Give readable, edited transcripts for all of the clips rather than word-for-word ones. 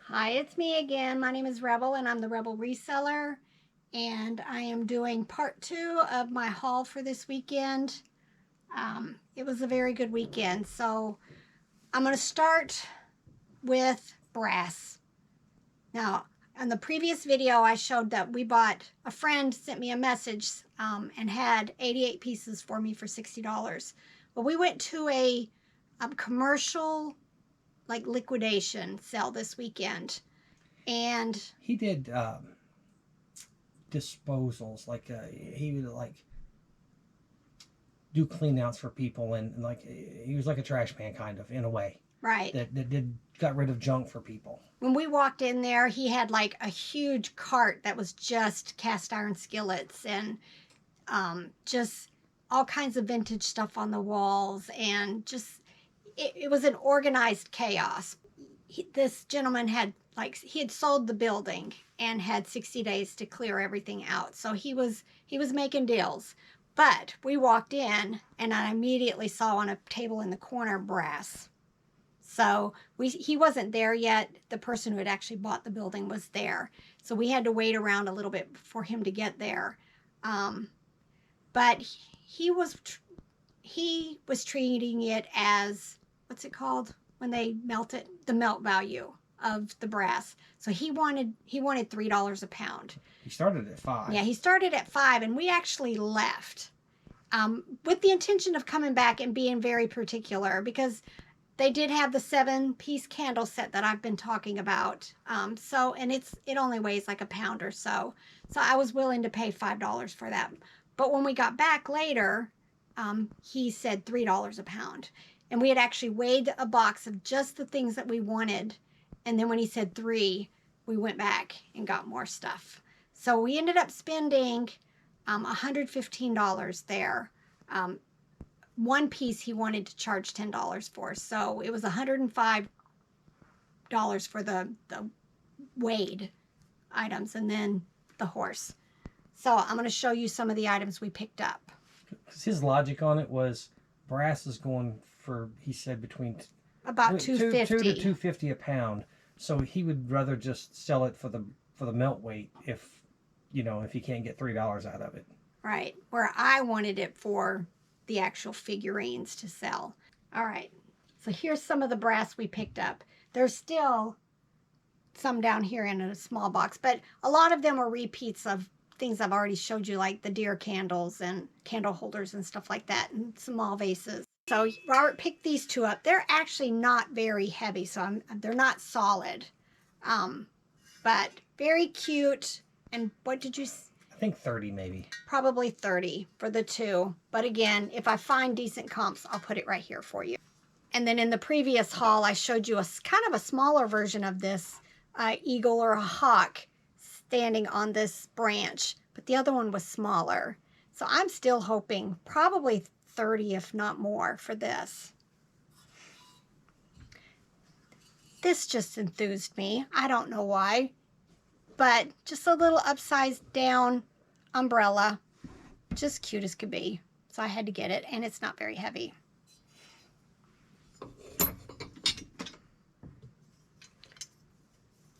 Hi, it's me again. My name is Rebel and I'm the Rebel Reseller, and I am doing part 2 of my haul for this weekend. It was a very good weekend, so I'm going to start with brass. Now, in the previous video I showed that a friend sent me a message and had 88 pieces for me for $60. Well, we went to a commercial liquidation sale this weekend, and he did disposals. He would do clean outs for people, and he was like a trash man kind of, in a way. right, That got rid of junk for people. when we walked in there, he had like a huge cart that was just cast iron skillets and just all kinds of vintage stuff on the walls, and just it was an organized chaos. This gentleman had he had sold the building and had 60 days to clear everything out, so he was making deals. But we walked in and I immediately saw on a table in the corner brass. So he wasn't there yet. The person who had actually bought the building was there, so we had to wait around a little bit for him to get there. But he was treating it as, what's it called when they melt it? The melt value of the brass. So he wanted $3 a pound. He started at $5. Yeah, he started at $5, and we actually left with the intention of coming back and being very particular, because they did have the 7-piece candle set that I've been talking about. And it only weighs like a pound or so. So I was willing to pay $5 for that. But when we got back later, he said $3 a pound. And we had actually weighed a box of just the things that we wanted. And then when he said 3, we went back and got more stuff. So we ended up spending $115 there. One piece he wanted to charge $10 for. So it was $105 for the weighed items, and then the horse. So I'm going to show you some of the items we picked up. Because his logic on it was brass is going for, he said, between about $2.50 to $2.50 a pound. So he would rather just sell it for the melt weight if he can't get $3 out of it. Right, where I wanted it for the actual figurines to sell. All right, so here's some of the brass we picked up. There's still some down here in a small box, but a lot of them are repeats of things I've already showed you, like the deer candles and candle holders and stuff like that, and small vases. So Robert picked these 2 up. They're actually not very heavy, so they're not solid, but very cute. And what did you say? I think 30 maybe. Probably 30 for the 2. But again, if I find decent comps, I'll put it right here for you. And then in the previous haul, I showed you a kind of a smaller version of this eagle or a hawk standing on this branch, but the other one was smaller. So I'm still hoping probably 30, if not more, for this. This just enthused me. I don't know why, but just a little upsized down umbrella, just cute as could be. So I had to get it, and it's not very heavy.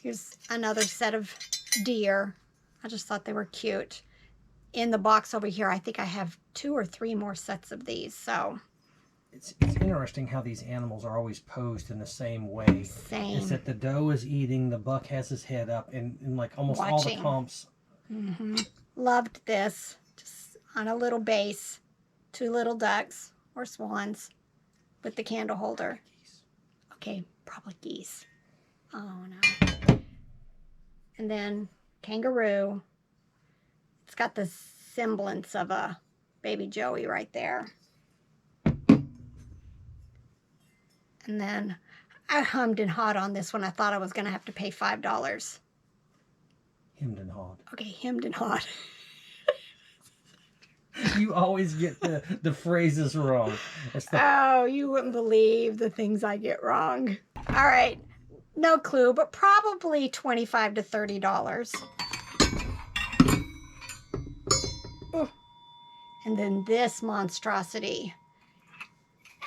Here's another set of deer. I just thought they were cute. In the box over here, I think I have 2 or 3 more sets of these. So it's interesting how these animals are always posed in the same way. Same. It's that the doe is eating, the buck has his head up, and like almost watching. all the comps. Loved this. Just on a little base. 2 little ducks or swans with the candle holder. Geese. Okay, probably geese. Oh no. And then kangaroo. It's got the semblance of a baby Joey right there. And then I hummed and hawed on this one. I thought I was going to have to pay $5. Hemmed and hawed. Okay, hemmed and hawed. You always get the phrases wrong. Oh, you wouldn't believe the things I get wrong. All right, no clue, but probably $25 to $30. Ooh. And then this monstrosity.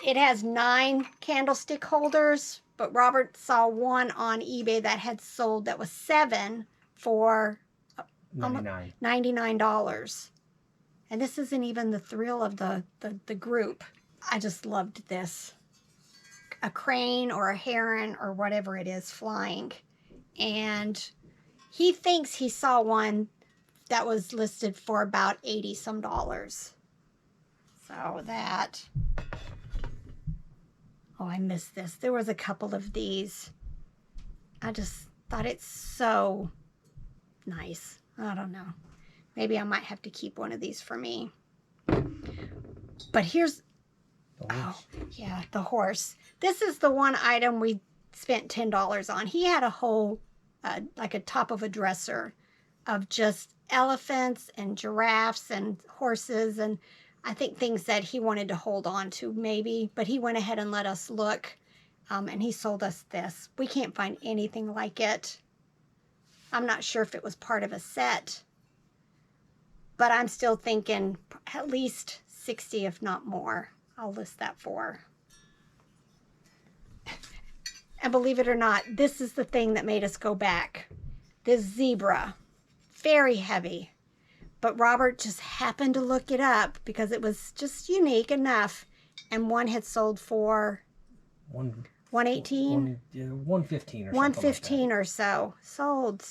It has 9 candlestick holders, but Robert saw one on eBay that had sold that was 7 for $99. And this isn't even the thrill of the group. I just loved this. A crane or a heron or whatever it is flying. And he thinks he saw one that was listed for about 80 some dollars. So that, oh, I missed this. There was a couple of these. I just thought it's so nice. I don't know. Maybe I might have to keep one of these for me. But here's, oh, yeah, the horse. This is the one item we spent $10 on. He had a whole, like a top of a dresser of just elephants and giraffes and horses and I think things that he wanted to hold on to maybe, but he went ahead and let us look, and he sold us this. We can't find anything like it. I'm not sure if it was part of a set, but I'm still thinking at least 60, if not more. I'll list that for. And believe it or not, this is the thing that made us go back. This zebra, very heavy. But Robert just happened to look it up because it was just unique enough. And one had sold for 118? 115 or 115 like or so. Sold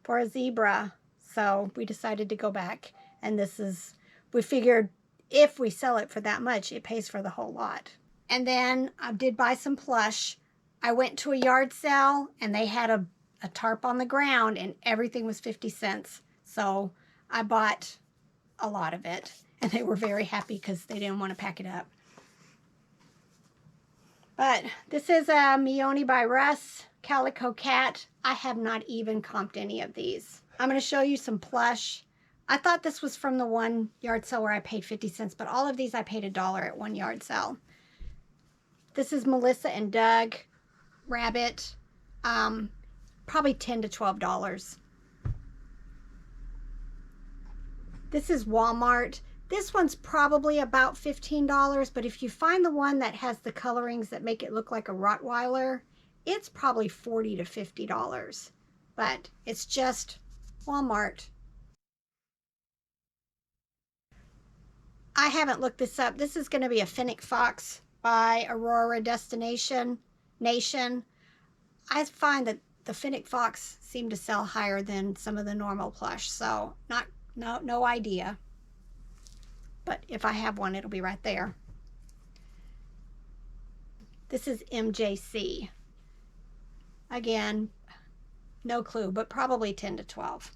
for a zebra. So we decided to go back. And this is, we figured if we sell it for that much, it pays for the whole lot. And then I did buy some plush. I went to a yard sale and they had a tarp on the ground and everything was 50 cents. So I bought a lot of it, and they were very happy because they didn't want to pack it up. But this is a Meoni by Russ Calico Cat. I have not even comped any of these. I'm going to show you some plush. I thought this was from the one yard sale where I paid 50 cents, but all of these I paid $1 at one yard sale. This is Melissa and Doug Rabbit, probably $10 to $12. This is Walmart. This one's probably about $15, but if you find the one that has the colorings that make it look like a Rottweiler, it's probably $40 to $50. But it's just Walmart. I haven't looked this up. This is going to be a Fennec Fox by Aurora Destination Nation. I find that the Fennec Fox seem to sell higher than some of the normal plush, so no idea. But if I have one, it'll be right there. This is MJC. Again, no clue, but probably 10 to 12.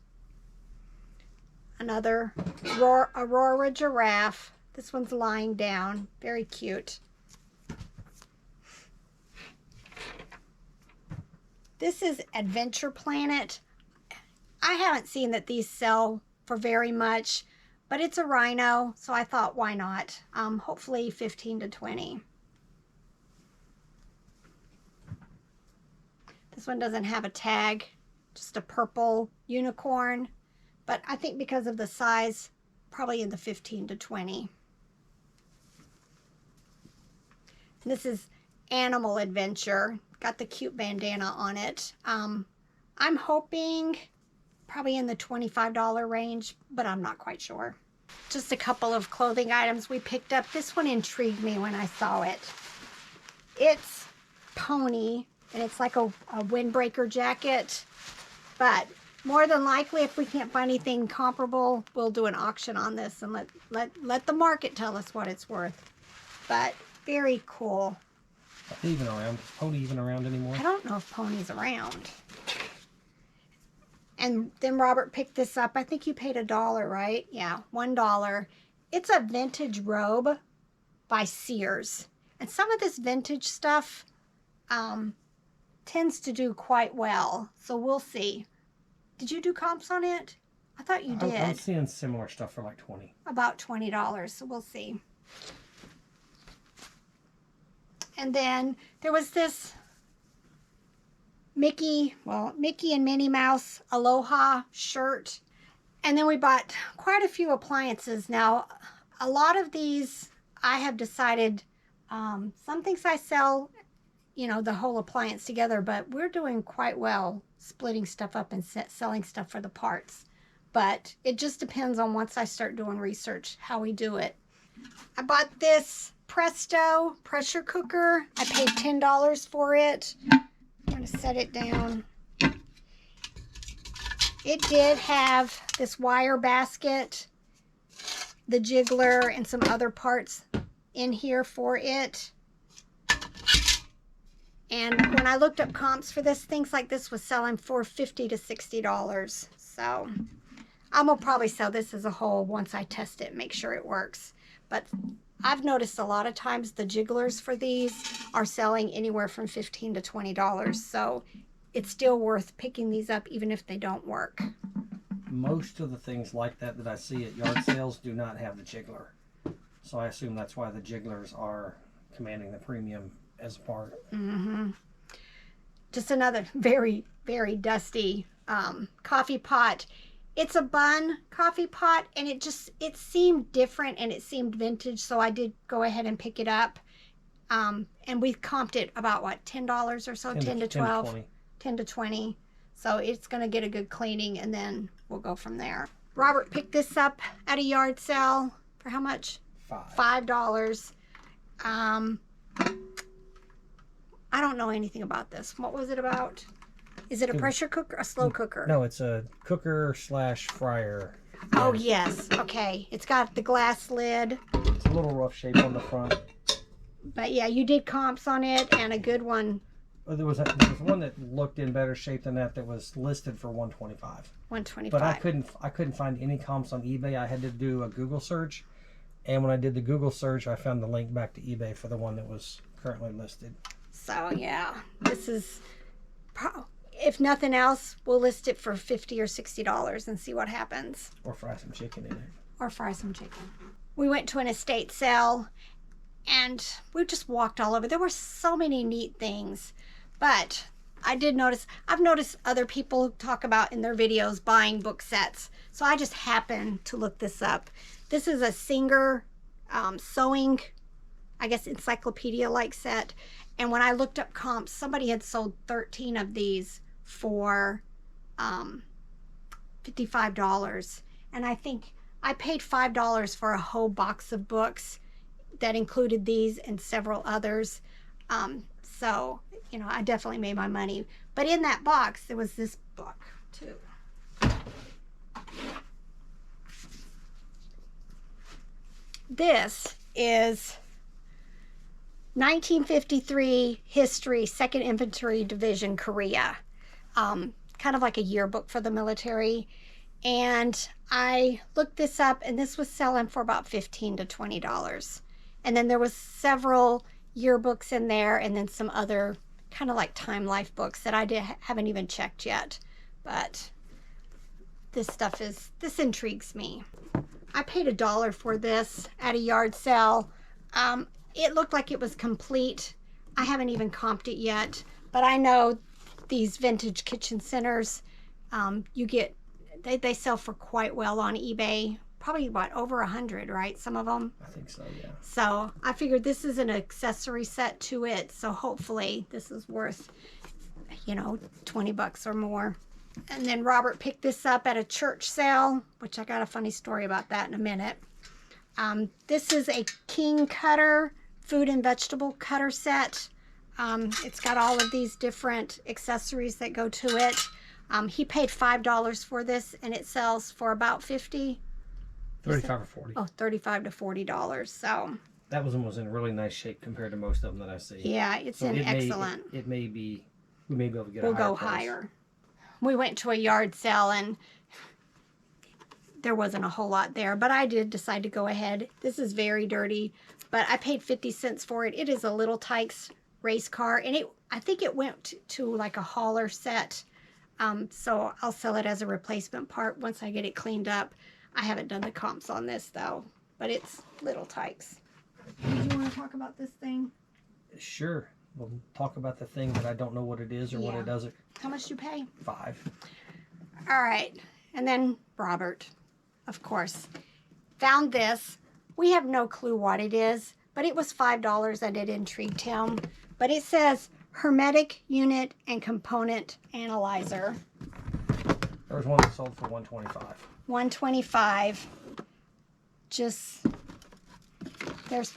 Another Aurora giraffe. This one's lying down. Very cute. This is Adventure Planet. I haven't seen that these sell for very much, but it's a rhino, so I thought, why not? Hopefully 15 to 20. This one doesn't have a tag, just a purple unicorn, but I think because of the size, probably in the 15 to 20. And this is Animal Adventure. Got the cute bandana on it. I'm hoping probably in the $25 range, but I'm not quite sure. Just a couple of clothing items we picked up. This one intrigued me when I saw it. It's Pony, and it's like a windbreaker jacket, but more than likely, if we can't find anything comparable, we'll do an auction on this and let the market tell us what it's worth. But very cool. Are they even around? Is Pony even around anymore? I don't know if Pony's around. And then Robert picked this up. I think you paid $1, right? Yeah, $1. It's a vintage robe by Sears. And some of this vintage stuff tends to do quite well. So we'll see. Did you do comps on it? I thought you did. I'm seeing similar stuff for like 20. About $20, so we'll see. And then there was this Mickey and Minnie Mouse Aloha shirt. And then we bought quite a few appliances. Now, a lot of these I have decided, some things I sell you know, the whole appliance together, but we're doing quite well splitting stuff up and selling stuff for the parts. But it just depends on once I start doing research how we do it. I bought this Presto pressure cooker. I paid $10 for it. I'm going to set it down. It did have this wire basket, the jiggler, and some other parts in here for it. And when I looked up comps for this, things like this was selling for $50 to $60. So I'm going to probably sell this as a whole once I test it and make sure it works. But I've noticed a lot of times the jigglers for these are selling anywhere from $15 to $20. So it's still worth picking these up even if they don't work. Most of the things like that I see at yard sales do not have the jiggler. So I assume that's why the jigglers are commanding the premium as a part. Mm-hmm. Just another very, very dusty coffee pot. It's a bun coffee pot, and it seemed different and it seemed vintage, so I did go ahead and pick it up. And we comped it about what, $10 or so, 10 to 12, 10 to 20. So it's going to get a good cleaning, and then we'll go from there. Robert picked this up at a yard sale for how much? $5. I don't know anything about this. What was it about? Is it a pressure cooker? A slow cooker? No, it's a cooker / fryer. Oh, yes. Okay. It's got the glass lid. It's a little rough shape on the front. But yeah, you did comps on it, and a good one. Well, there was one that looked in better shape than that was listed for $125. $125. But I couldn't find any comps on eBay. I had to do a Google search, and when I did the Google search, I found the link back to eBay for the one that was currently listed. So yeah, this is, if nothing else, we'll list it for $50 or $60 and see what happens. Or fry some chicken in it. Or fry some chicken. We went to an estate sale, and we just walked all over. There were so many neat things, but I did notice, I've noticed other people talk about in their videos buying book sets. So I just happened to look this up. This is a Singer sewing, I guess, encyclopedia-like set. And when I looked up comps, somebody had sold 13 of these for $55. And I think I paid $5 for a whole box of books that included these and several others. So, you know, I definitely made my money. But in that box, there was this book, too. This is 1953 History, 2nd Infantry Division, Korea. Kind of like a yearbook for the military. And I looked this up, and this was selling for about $15 to $20. And then there was several yearbooks in there, and then some other kind of like Time Life books that I haven't even checked yet. But this intrigues me. I paid $1 for this at a yard sale. It looked like it was complete. I haven't even comped it yet, but I know these vintage kitchen centers, they sell for quite well on eBay. Probably what, over 100, right? Some of them. I think so, yeah. So I figured this is an accessory set to it, so hopefully this is worth, you know, $20 or more. And then Robert picked this up at a church sale, which I got a funny story about that in a minute. This is a King Cutter food and vegetable cutter set. It's got all of these different accessories that go to it. He paid $5 for this, and it sells for about $50. 35 or 40. Oh, $35 to $40. So that one was in really nice shape compared to most of them that I see. yeah, it's so excellent. We may be able to get. We'll go higher. We went to a yard sale, and there wasn't a whole lot there, but I did decide to go ahead. This is very dirty, but I paid 50 cents for it. It is a Little Tikes race car, and I think it went to like a hauler set. So I'll sell it as a replacement part once I get it cleaned up. I haven't done the comps on this though, but it's Little Tikes. Do you want to talk about this thing? Sure. We'll talk about the thing that I don't know what it is or what it does. How much do you pay? $5. All right. And then Robert, of course, found this. We have no clue what it is, but it was $5 and it intrigued him. But it says hermetic unit and component analyzer. There was one that sold for $125. $125. Just, there's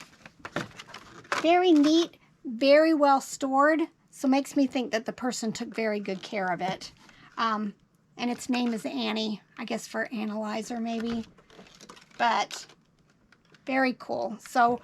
very neat, very well stored. So makes me think that the person took very good care of it. And its name is Annie, I guess for analyzer maybe. But very cool. So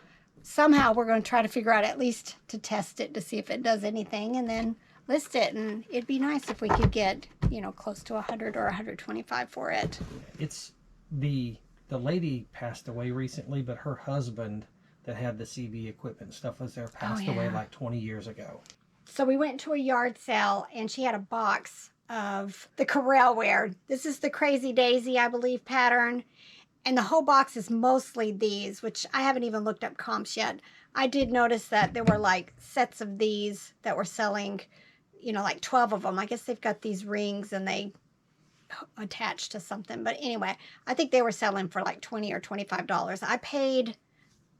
somehow we're going to try to figure out at least to test it to see if it does anything and then list it. And it'd be nice if we could get, you know, close to 100 or 125 for it. It's the lady passed away recently, but her husband that had the CB equipment stuff was there passed away like 20 years ago. So we went to a yard sale and she had a box of the Corelware. This is the Crazy Daisy, I believe, pattern. And the whole box is mostly these, which I haven't even looked up comps yet. I did notice that there were like sets of these that were selling, you know, like 12 of them. I guess they've got these rings and they attach to something. But anyway, I think they were selling for like $20 or $25. I paid,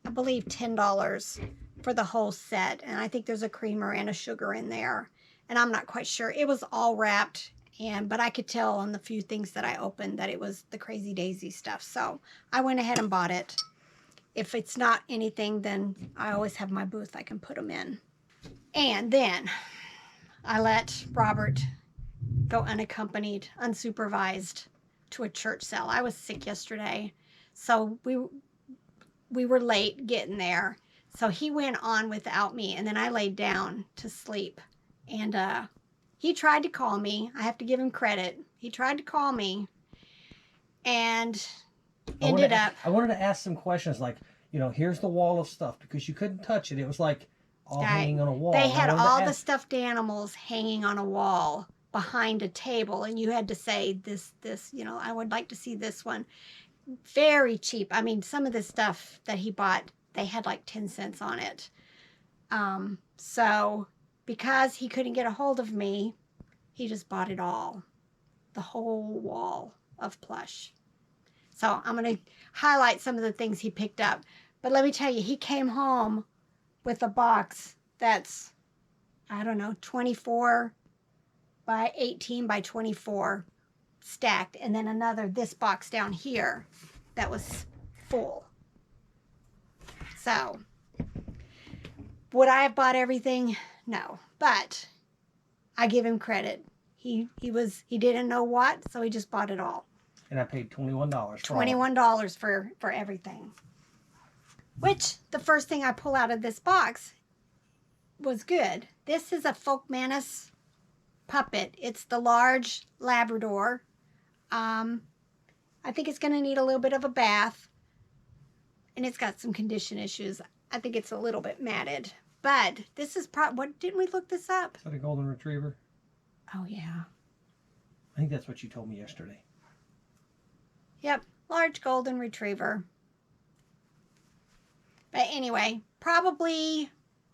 I believe, $10 for the whole set. And I think there's a creamer and a sugar in there. And I'm not quite sure. It was all wrapped. But I could tell on the few things that I opened that it was the Crazy Daisy stuff. So I went ahead and bought it. If it's not anything, then I always have my booth I can put them in. And then I let Robert go unaccompanied, unsupervised to a church sale. I was sick yesterday, so we were late getting there. So he went on without me, and then I laid down to sleep. And he tried to call me. I have to give him credit. He tried to call me and I wanted to ask some questions like, you know, here's the wall of stuff because you couldn't touch it. It was like all hanging on a wall. They had all the stuffed animals hanging on a wall behind a table, and you had to say this, you know, I would like to see this one. Very cheap. I mean, some of the stuff that he bought, they had like 10 cents on it. So because he couldn't get a hold of me, he just bought it all. The whole wall of plush. So I'm going to highlight some of the things he picked up. But let me tell you, he came home with a box that's, I don't know, 24 by 18 by 24 stacked. And then this box down here that was full. So would I have bought everything? No, but I give him credit. He didn't know what, so he just bought it all. And I paid $21 for $21 for everything. Which the first thing I pull out of this box was good. This is a Folkmanis puppet. It's the large Labrador. I think it's going to need a little bit of a bath, and it's got some condition issues. I think it's a little bit matted. But this is what didn't we look this up? Is that a golden retriever? Oh yeah. I think that's what you told me yesterday. Yep, large golden retriever. But anyway, probably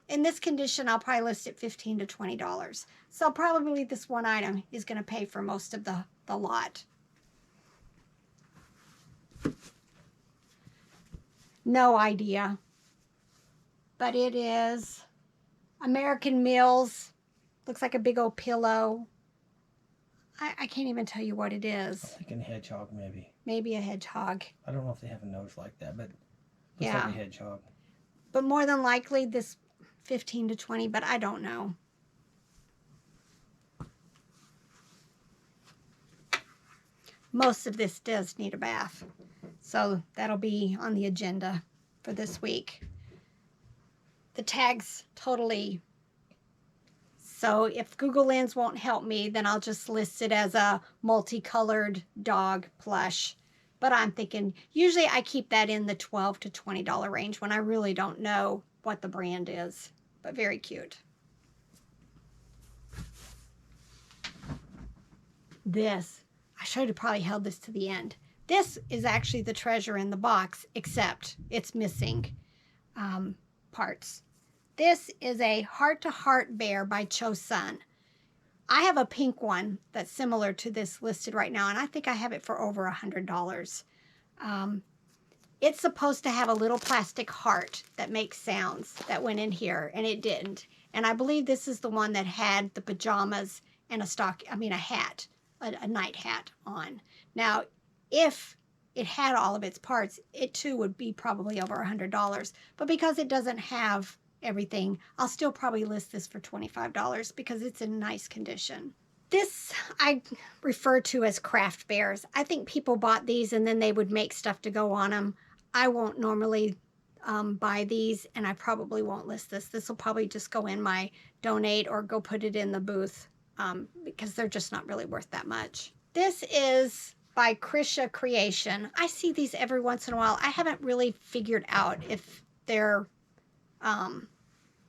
in this condition, I'll probably list it $15 to $20. So probably this one item is going to pay for most of the lot. No idea. But it is American Mills. Looks like a big old pillow. I can't even tell you what it is. I'm thinking hedgehog, maybe. Maybe a hedgehog. I don't know if they have a nose like that, but looks like a hedgehog. But more than likely, this 15 to 20, but I don't know. Most of this does need a bath. So that'll be on the agenda for this week. The tag's totally... So if Google Lens won't help me, then I'll just list it as a multicolored dog plush. But I'm thinking, usually I keep that in the $12 to $20 range when I really don't know what the brand is. But very cute. This, I should have probably held this to the end. This is actually the treasure in the box, except it's missing parts. This is a Heart to Heart Bear by Cho Sun. I have a pink one that's similar to this listed right now, and I think I have it for over $100. It's supposed to have a little plastic heart that makes sounds that went in here, and it didn't. And I believe this is the one that had the pajamas and a hat, a night hat on. Now, if it had all of its parts, it too would be probably over $100. But because it doesn't have everything, I'll still probably list this for $25 because it's in nice condition. This I refer to as craft bears. I think people bought these and then they would make stuff to go on them. I won't normally buy these, and I probably won't list this. This will probably just go in my donate or go put it in the booth because they're just not really worth that much. This is by Krisha Creation. I see these every once in a while. I haven't really figured out if they're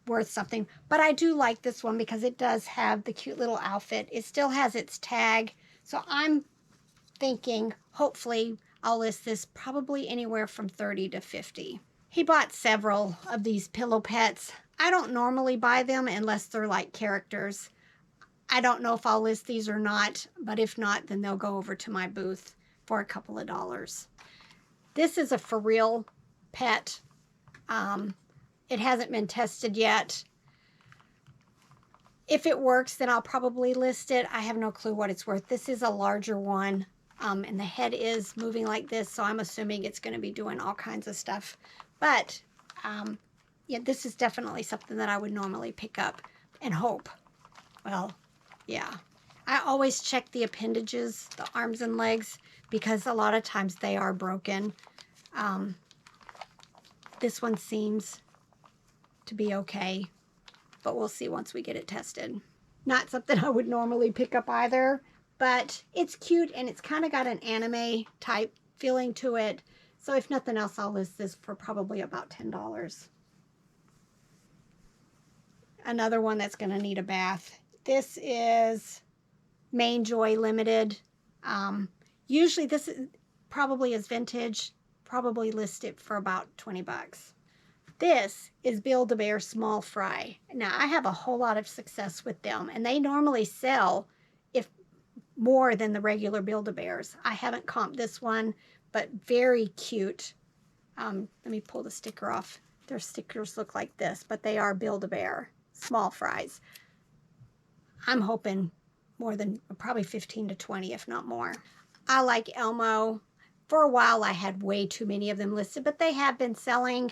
worth something, but I do like this one because it does have the cute little outfit. It still has its tag, so I'm thinking hopefully I'll list this probably anywhere from 30 to 50. He bought several of these pillow pets. I don't normally buy them unless they're like characters. I don't know if I'll list these or not, but if not, then they'll go over to my booth for a couple of dollars. This is a for real pet. It hasn't been tested yet. If it works, then I'll probably list it. I have no clue what it's worth. This is a larger one, and the head is moving like this, so I'm assuming it's going to be doing all kinds of stuff. But, yeah, this is definitely something that I would normally pick up and hope. Well, yeah. I always check the appendages, the arms and legs, because a lot of times they are broken. This one seems to be okay, but we'll see once we get it tested. Not something I would normally pick up either, but it's cute and it's kind of got an anime type feeling to it. So if nothing else, I'll list this for probably about $10. Another one that's going to need a bath. This is Main Joy Limited. Usually this probably is vintage. Probably list it for about 20 bucks. This is Build-A-Bear Small Fry. Now, I have a whole lot of success with them, and they normally sell if more than the regular Build-A-Bears. I haven't comped this one, but very cute. Let me pull the sticker off. Their stickers look like this, but they are Build-A-Bear Small Fries. I'm hoping more than probably 15 to 20, if not more. I like Elmo. For a while, I had way too many of them listed, but they have been selling.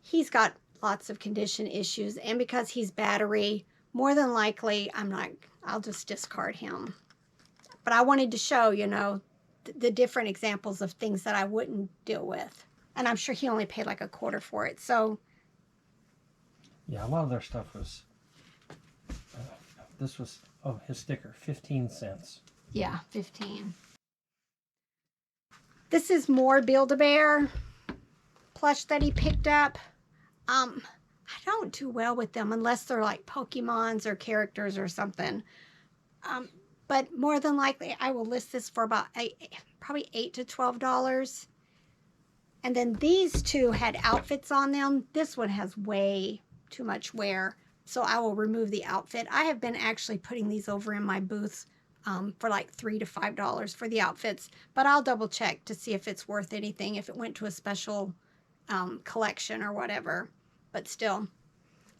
He's got lots of condition issues, and because he's battery, more than likely, I'll just discard him. But I wanted to show, you know, the different examples of things that I wouldn't deal with. And I'm sure he only paid like a quarter for it, so. Yeah, a lot of their stuff was, this was, oh, his sticker, 15 cents. Yeah, 15. This is more Build-A-Bear plush that he picked up. I don't do well with them unless they're like Pokemons or characters or something. But more than likely, I will list this for about probably $8 to $12. And then these two had outfits on them. This one has way too much wear, so I will remove the outfit. I have been actually putting these over in my booth for like $3 to $5 for the outfits, but I'll double check to see if it's worth anything, if it went to a special collection or whatever. But still.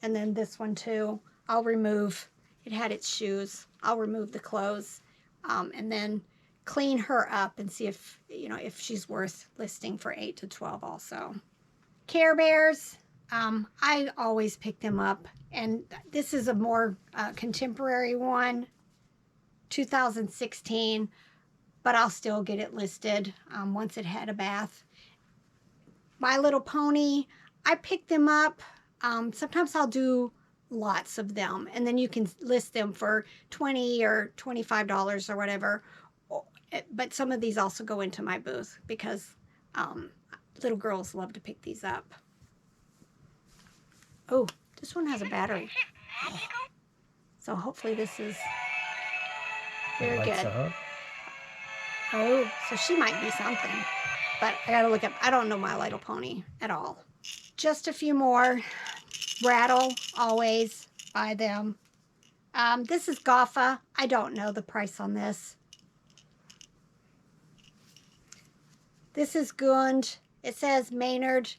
And then this one too, I'll remove. It had its shoes. I'll remove the clothes and then clean her up and see if, you know, if she's worth listing for 8 to 12 also. Care Bears, I always pick them up, and this is a more contemporary one, 2016, but I'll still get it listed once it had a bath. My Little Pony, I pick them up. Sometimes I'll do lots of them, and then you can list them for $20 or $25 or whatever. But some of these also go into my booth because little girls love to pick these up. Oh, this one has a battery. So hopefully this is very good. Oh, so she might be something. But I gotta look up. I don't know My Little Pony at all. Just a few more. Rattle, always buy them. This is Goffa. I don't know the price on this. This is Gund. It says Maynard.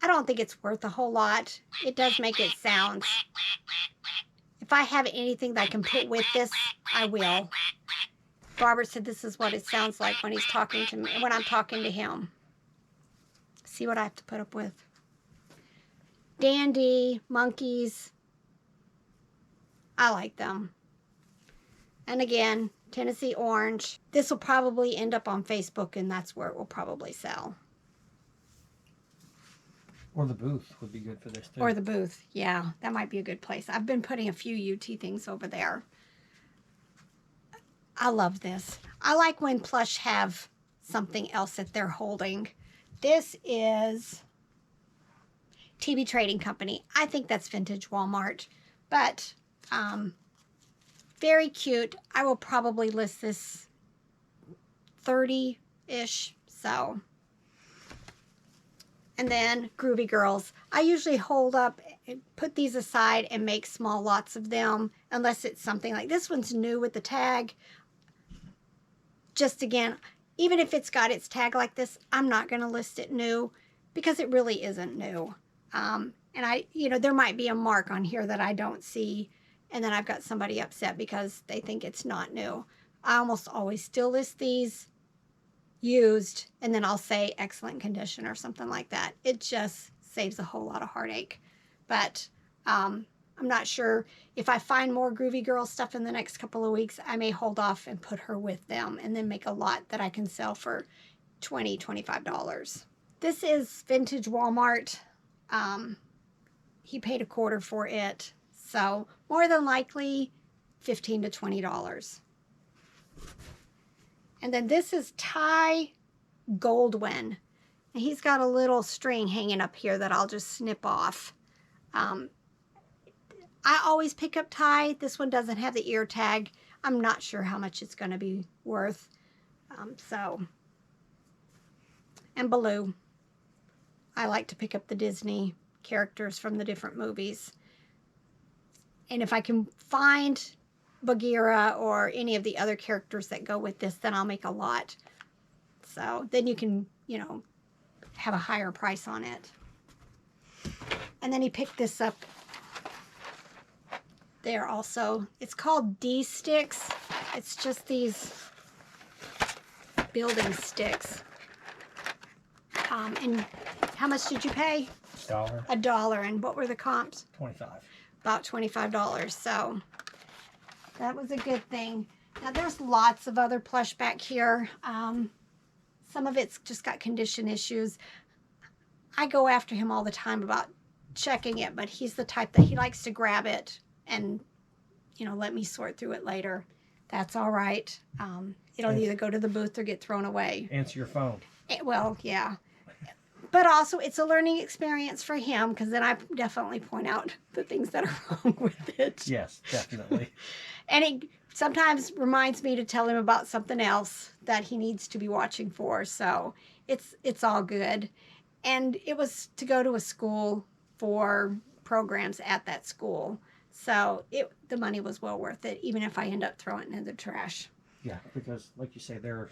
I don't think it's worth a whole lot. It does make it sound. If I have anything that I can put with this, I will. Robert said this is what it sounds like when he's talking to me, when I'm talking to him. See what I have to put up with. Dandy, monkeys. I like them. And again, Tennessee orange. This will probably end up on Facebook, and that's where it will probably sell. Or the booth would be good for this too. Or the booth. Yeah, that might be a good place. I've been putting a few UT things over there. I love this. I like when Plush have something else that they're holding. This is TB Trading Company. I think that's vintage Walmart, but very cute. I will probably list this 30-ish, so. And then Groovy Girls. I usually hold up, put these aside and make small lots of them, unless it's something like this one's new with the tag. Just again, even if it's got its tag like this, I'm not going to list it new because it really isn't new. And there might be a mark on here that I don't see, and then I've got somebody upset because they think it's not new. I almost always still list these used, and then I'll say excellent condition or something like that. It just saves a whole lot of heartache. But I'm not sure. If I find more Groovy Girl stuff in the next couple of weeks, I may hold off and put her with them and then make a lot that I can sell for $20, $25. This is vintage Walmart. He paid $25 for it. So more than likely $15 to $20. And then this is Ty Goldwyn. And he's got a little string hanging up here that I'll just snip off. I always pick up Ty. This one doesn't have the ear tag. I'm not sure how much it's going to be worth. And Baloo. I like to pick up the Disney characters from the different movies. And if I can find Bagheera or any of the other characters that go with this, then I'll make a lot. So then you can, have a higher price on it. And then he picked this up there also. It's called D-Sticks. It's just these building sticks. And how much did you pay? $1. $1. And what were the comps? 25. About $25. So that was a good thing. Now there's lots of other plush back here. Some of it's just got condition issues. I go after him all the time about checking it, but he's the type that he likes to grab it and, let me sort through it later. That's all right. It'll either go to the booth or get thrown away. Answer your phone. Well, yeah. But also, it's a learning experience for him, because then I definitely point out the things that are wrong with it. Yes, definitely. And he sometimes reminds me to tell him about something else that he needs to be watching for. So it's all good. And it was to go to a school for programs at that school. So the money was well worth it, even if I end up throwing it in the trash. Yeah, because like you say, there's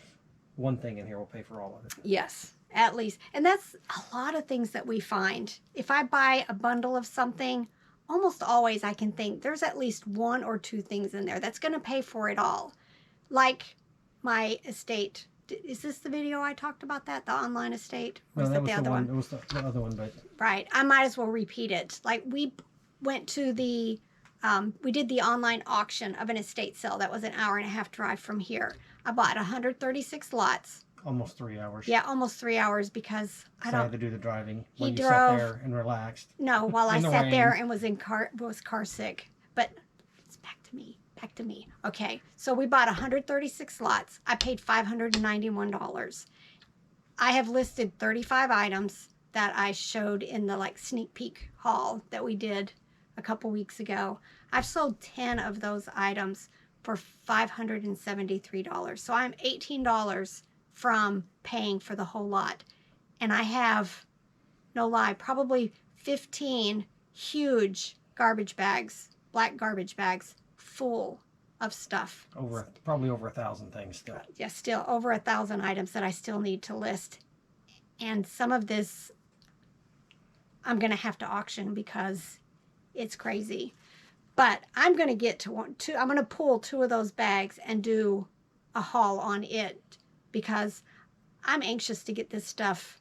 one thing in here will pay for all of it. Yes, at least. And that's a lot of things that we find. If I buy a bundle of something, almost always I can think there's at least one or two things in there that's going to pay for it all. Like my estate. Is this the video I talked about that? The online estate? Or no, that was the other one? It was the other one, but... Right. I might as well repeat it. Like, we went to the... we did the online auction of an estate sale. That was an hour and a half drive from here. I bought 136 lots. Almost 3 hours. Yeah, almost 3 hours because I had to do the driving. He drove. Sat there and relaxed. No, while I the sat rain. there and was car sick. But it's back to me. Okay, so we bought 136 lots. I paid $591. I have listed 35 items that I showed in the sneak peek haul that we did a couple weeks ago. I've sold 10 of those items for $573. So I'm $18 from paying for the whole lot. And I have, no lie, probably 15 huge garbage bags, black garbage bags, full of stuff. Probably over 1,000 things still. Yeah, still over 1,000 items that I still need to list. And some of this I'm going to have to auction because it's crazy. But I'm going to get I'm going to pull 2 of those bags and do a haul on it because I'm anxious to get this stuff.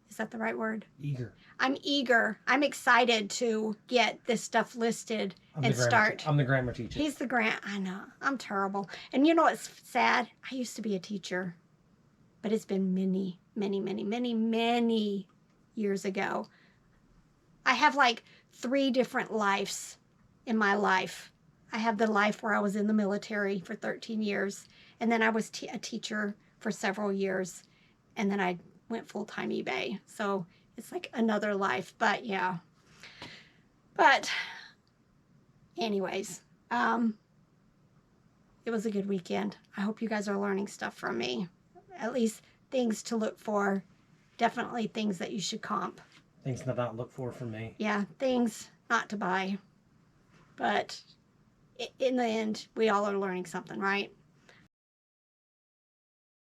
Is that the right word? Eager. I'm eager. I'm excited to get this stuff listed and start. I'm the grammar teacher. He's the I know. I'm terrible. And you know what's sad? I used to be a teacher, but it's been many, many, many, many, many years ago. I have like 3 different lives in my life. I have the life where I was in the military for 13 years, and then I was a teacher for several years, and then I went full-time eBay. So it's like another life, but yeah. But anyways, it was a good weekend. I hope you guys are learning stuff from me. At least things to look for. Definitely things that you should comp. Things to not look for from me. Yeah, things not to buy. But in the end, we all are learning something, right?